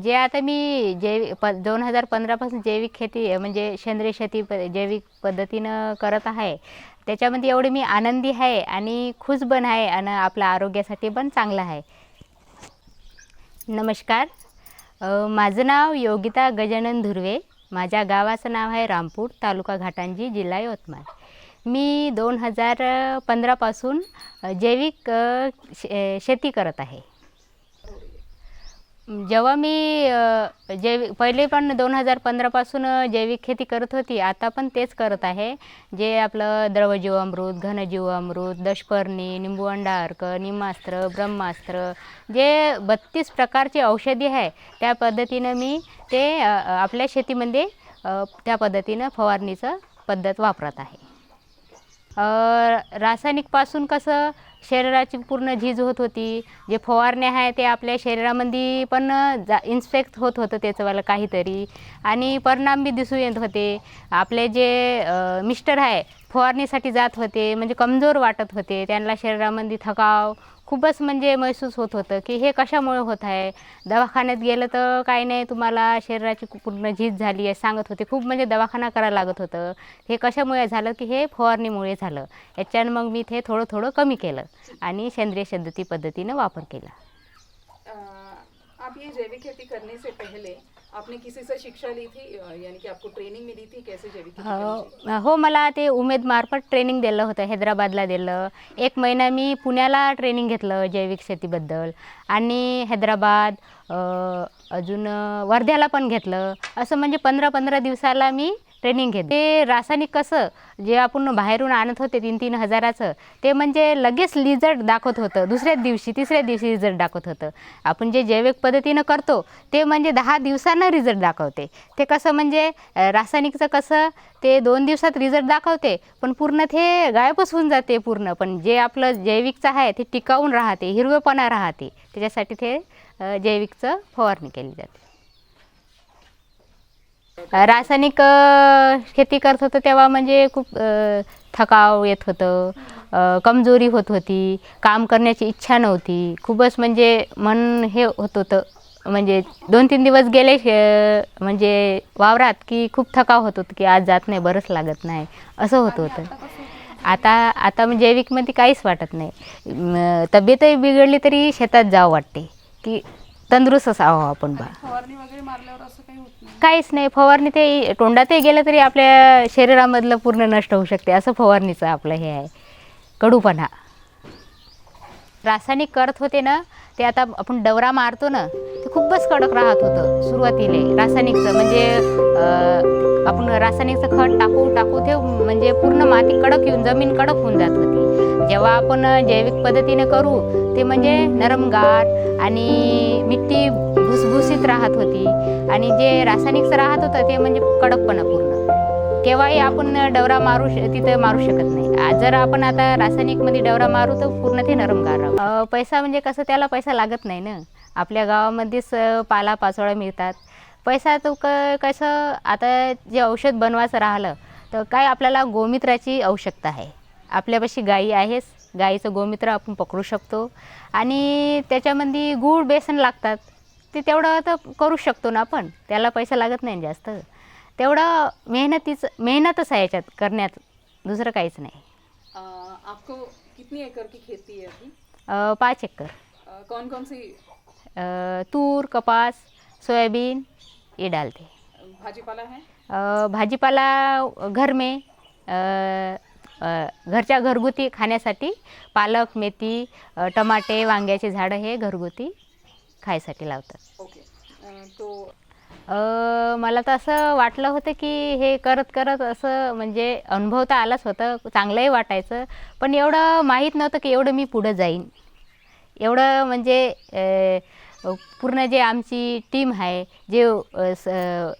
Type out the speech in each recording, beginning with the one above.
जे आता मी 2015पासून जैविक खेती म्हणजे सेंद्रिय शेती जैविक पद्धतीनं करत आहे, त्याच्यामध्ये एवढे मी आनंदी आहे आणि खुश पण आहे आणि आपल्या आरोग्यासाठी पण चांगलं आहे. नमस्कार, माझं नाव योगिता गजानन धुर्वे. माझ्या गावाचं नाव आहे रामपूर, तालुका घाटंजी, जिल्हा यवतमाळ. मी 2015पासून जैविक शेती करत आहे. जेव्हा मी पहिले पण 2015पासून जैविक खेती करत होती, आता पण तेच करत आहे. जे आपलं द्रवजीवामृत, घनजीवामृत, दशपर्णी, निंबुवंडा अर्क, निमास्त्र, ब्रह्मास्त्र, जे 32 प्रकारची औषधी आहे, त्या पद्धतीनं मी ते आपल्या शेतीमध्ये त्या पद्धतीनं फवारणीचं पद्धत वापरत आहे. रासायनिकपासून कसं शरीराची पूर्ण झीज होत होती. जे फवारणे आहे ते आपल्या शरीरामध्ये पण इन्फेक्ट होत होतं त्याचंवालं काहीतरी, आणि परिणाम बी दिसून येत होते. आपले जे मिस्टर आहे फवारणीसाठी जात होते, म्हणजे कमजोर वाटत होते. त्यांना शरीरामध्ये थकाव खूपच म्हणजे महसूस होत होतं की हे कशामुळे होत आहे. दवाखान्यात गेलं तर काही नाही, तुम्हाला शरीराची पूर्ण झीज झाली आहे सांगत होते. खूप म्हणजे दवाखाना करायला लागत होतं. हे कशामुळे झालं की हे फवारणीमुळे झालं. याच्यानं मग मी ते थोडं थोडं कमी केलं आणि सेंद्रिय शेती पद्धतीनं वापर केला. आप ये जैविक खेती करने से पहले आपने किसी से शिक्षा ली थी, यानी कि आपको ट्रेनिंग मिली थी कैसे जैविक खेती करनी? हो, मला ते उमेद मार्फत ट्रेनिंग दिलं होतं. हैदराबादला दिलं. 1 महिना मी पुण्याला ट्रेनिंग घेतलं जैविक शेतीबद्दल, आणि हैदराबाद अजून वर्ध्याला पण घेतलं. असं म्हणजे 15-15 दिवसाला मी ट्रेनिंग घेते. ते रासायनिक कसं जे आपण बाहेरून आणत होते 3-3 हजाराचं, ते म्हणजे लगेच रिझल्ट दाखवत होतं. दुसऱ्याच दिवशी तिसऱ्या दिवशी रिझल्ट दाखवत होतं. आपण जे जैविक पद्धतीनं करतो ते म्हणजे 10 दिवसानं रिझल्ट दाखवते. ते कसं म्हणजे रासायनिकचं कसं ते 2 दिवसात रिझल्ट दाखवते, पण पूर्ण ते गायबच होऊन जाते पूर्ण. पण जे आपलं जैविकचं आहे ते टिकावून राहते, हिरवेपणा राहते. त्याच्यासाठी ते जैविकचं फवारणी केली जाते. रासायनिक शेती करत होतं तेव्हा म्हणजे खूप थकाव येत होतं, कमजोरी होत होती, काम करण्याची इच्छा नव्हती. खूपच म्हणजे मन हे होत होतं. म्हणजे 2-3 दिवस गेले म्हणजे वावरात की खूप थकाव होत होतं की आज जात नाही, बरंच लागत नाही, असं होत होतं. आता म्हणजे जैविकमध्ये काहीच वाटत नाही. तब्येतही बिघडली तरी शेतात जावं वाटते की तंदुरुस्त असावं आपण बा. फवारणी वगैरे मारल्यावर असं काही होत नाही? काहीच नाही. फवारणी ते तोंडातही गेलं तरी आपल्या शरीरामधलं पूर्ण नष्ट होऊ शकते. असं फवारणीचं आपलं हे आहे, कडूपणा. रासायनिक करत होते ना, ते आता आपण डवरा मारतो ना, ते खूपच कडक राहत होतं सुरुवातीला. रासायनिकचं म्हणजे आपण रासायनिकचं खत टाकू ते म्हणजे पूर्ण माती कडक येऊन जमीन कडक होऊन जात होती. जेव्हा आपण जैविक पद्धतीने करू ते म्हणजे नरमगार आणि मिट्टी भुसभुशीत राहत होती, आणि जे रासायनिकचं राहत होतं ते म्हणजे कडकपणा पूर्ण. केव्हाही आपण डवरा तिथं मारू शकत नाही. जर आपण आता रासायनिकमध्ये डवरा मारू तर पूर्ण ते नरमगार राहू. पैसा म्हणजे कसं त्याला पैसा लागत नाही ना. आपल्या गावामध्येच पालापाचोळा मिळतात. पैसा तो कसं आता जे औषध बनवायचं राहिलं तर काय आपल्याला गोमूत्राची आवश्यकता आहे. आपल्यापाशी गाई आहेच, गाईचं गोमूत्र आपण पकडू शकतो, आणि त्याच्यामध्ये गूळ बेसन लागतात. ते तेवढं तर करू शकतो ना आपण. त्याला पैसा लागत नाही जास्त. तेवढं मेहनतच आहे याच्यात करण्यात, दुसरं काहीच नाही. आपको कितनी एकड़ की खेती है अभी? 5 एकर. कौन कौन सी? तूर, कपास, सोयाबीन ये डालते. भाजीपाला है? भाजीपाला घर में घरच्या घरगुती खाण्यासाठी पालक, मेथी, टमाटे, वांग्याचे झाडं हे घरगुती खायसाठी लावतात. ओके. तो मला तर असं वाटलं होतं की हे करत करत असं म्हणजे अनुभव तर आलाच होतं, चांगलंही वाटायचं, पण एवढं माहीत नव्हतं की एवढं मी पुढं जाईन. एवढं म्हणजे पूर्ण जे आमची टीम आहे, जे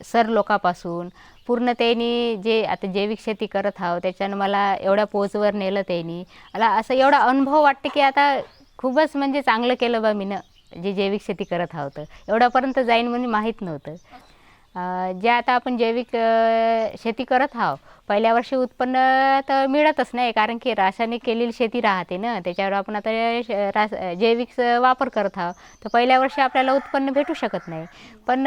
सर लोकांपासून पूर्ण त्यांनी जे आता जैविक शेती करत आहो त्याच्यानं मला एवढ्या पोचवर नेलं त्यांनी. मला असं एवढा अनुभव वाटते की आता खूपच म्हणजे चांगलं केलं बा मीनं जे जैविक शेती करत आहोत. एवढ्यापर्यंत जाईन म्हणजे माहीत नव्हतं. जे आता आपण जैविक शेती करत आहो पहिल्या वर्षी उत्पन्न तर मिळतच नाही, कारण की रासायनिक केलेली शेती राहते ना, त्याच्यावर आपण आता जैविकचा वापर करत आहोत तर पहिल्या वर्षी आपल्याला उत्पन्न भेटू शकत नाही. पण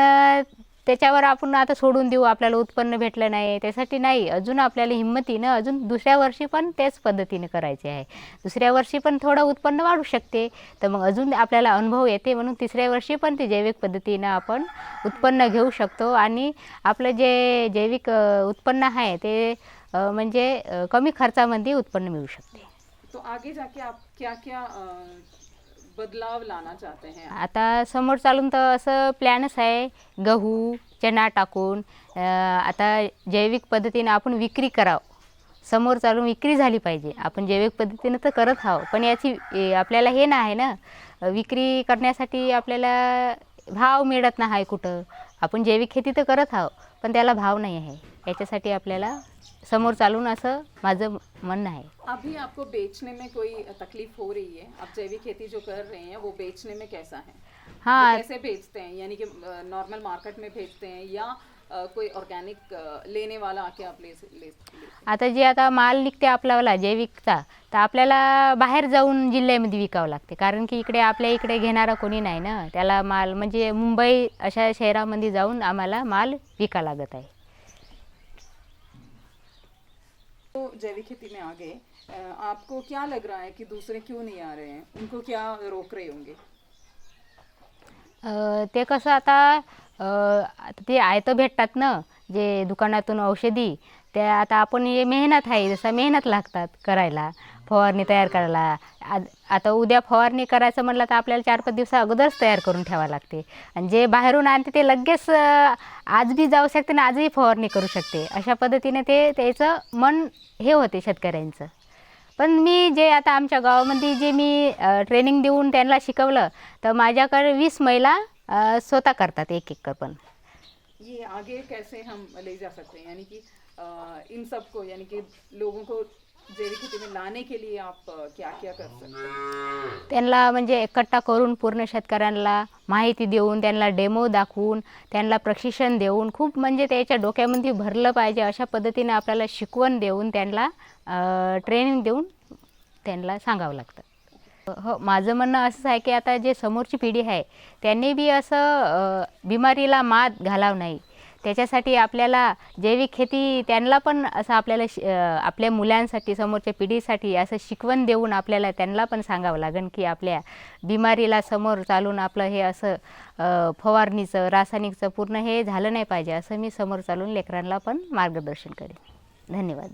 त्याच्यावर आपण आता सोडून देऊ, आपल्याला उत्पन्न भेटलं नाही त्यासाठी नाही, अजून आपल्याला हिंमतीनं अजून दुसऱ्या वर्षी पण त्याच पद्धतीने करायचे आहे. दुसऱ्या वर्षी पण थोडं उत्पन्न वाढू शकते तर मग अजून आपल्याला अनुभव येते, म्हणून तिसऱ्या वर्षी पण ते जैविक पद्धतीनं आपण उत्पन्न घेऊ शकतो आणि आपलं जे जैविक उत्पन्न आहे ते म्हणजे कमी खर्चामध्ये उत्पन्न मिळू शकते. तो आगे जाके आप क्या क्या बदलाव लाना चाहते हैं? आता समोर चालून तर असं प्लॅनच आहे, गहू चणा टाकून आता जैविक पद्धतीने आपण विक्री करावं. समोर चालून विक्री झाली पाहिजे. आपण जैविक पद्धतीनं तर करत आहोत पण याची आपल्याला हे नाही ना, विक्री करण्यासाठी आपल्याला भाव मिळत नाही कुठं. आपण जैविक खेती तर करत आहोत पण त्याला भाव नाही आहे. याच्यासाठी आपल्याला समोर चालून असं माझं म्हणणं आहे. अभी आपको बेचने में कोई तकलीफ हो रही है? आप जैविक खेती जो कर रहे हैं वो बेचने में कैसा है? हाँ, वो कैसे बेचते हैं, यानी कि नॉर्मल मार्केट में भेजते हैं या कोई ऑर्गेनिक लेने वाला आके आप ले आता जे आता माल निघते आपल्याला जैविकचा तर आपल्याला बाहेर जाऊन जिल्ह्यामध्ये विकावं लागते, कारण की इकडे आपल्या इकडे घेणारा कोणी नाही ना. त्याला माल म्हणजे मुंबई अशा शहरामध्ये जाऊन आम्हाला माल विका लागत आहे. तो जैविक खेती में आ गए, आपको क्या लग रहा है कि दूसरे क्यों नहीं आ रहे हैं? उनको क्या रोक रहे होंगे? ते कसं आता ते आयतं भेटतात ना जे दुकानातून औषधी, ते आता आपण हे मेहनत आहे, जसं मेहनत लागतात करायला, फवारणी तयार करायला. आता उद्या फवारणी करायचं म्हटलं तर आपल्याला 4-5 दिवसा अगोदरच तयार करून ठेवावं लागते. आणि जे बाहेरून आणते ते लगेच आज बी जाऊ शकते आणि आजही फवारणी करू शकते. अशा पद्धतीने ते त्याचं मन हे होते शेतकऱ्यांचं. पण मी जे आता आमच्या गावामध्ये जे मी ट्रेनिंग देऊन त्यांना शिकवलं तर माझ्याकडे 20 महिला स्वतः करतात एक पण. ये आगे कैसे हम ले जा सकते हैं, यानी कि इन सबको, यानी कि लोगों को जैविक खेती में लाने के लिए आप क्या क्या कर सकते हैं? त्यांना म्हणजे एकट्ठा करून पूर्ण शेतकऱ्यांना माहिती देऊन, त्यांना डेमो दाखवून, त्यांना प्रशिक्षण देऊन, खूप म्हणजे त्याच्या डोक्यामध्ये भरलं पाहिजे अशा पद्धतीने आपल्याला शिकवण देऊन, त्यांना ट्रेनिंग देऊन त्यांना सांगावं लागतं. हो, माझं म्हणणं असंच आहे की आता जे समोरची पिढी आहे त्यांनी बी असं बिमारीला मात घालावं नाही. त्याच्यासाठी आपल्याला जैविक खेती त्यांना पण असं आपल्याला आपल्या मुलांसाठी, समोरच्या पिढीसाठी असं शिकवण देऊन आपल्याला त्यांना पण सांगावं लागेल की आपल्या बिमारीला समोर चालून आपलं हे असं फवारणीचं रासायनिकचं पूर्ण हे झालं नाही पाहिजे, असं मी समोर चालून लेकरांना पण मार्गदर्शन करेन. धन्यवाद.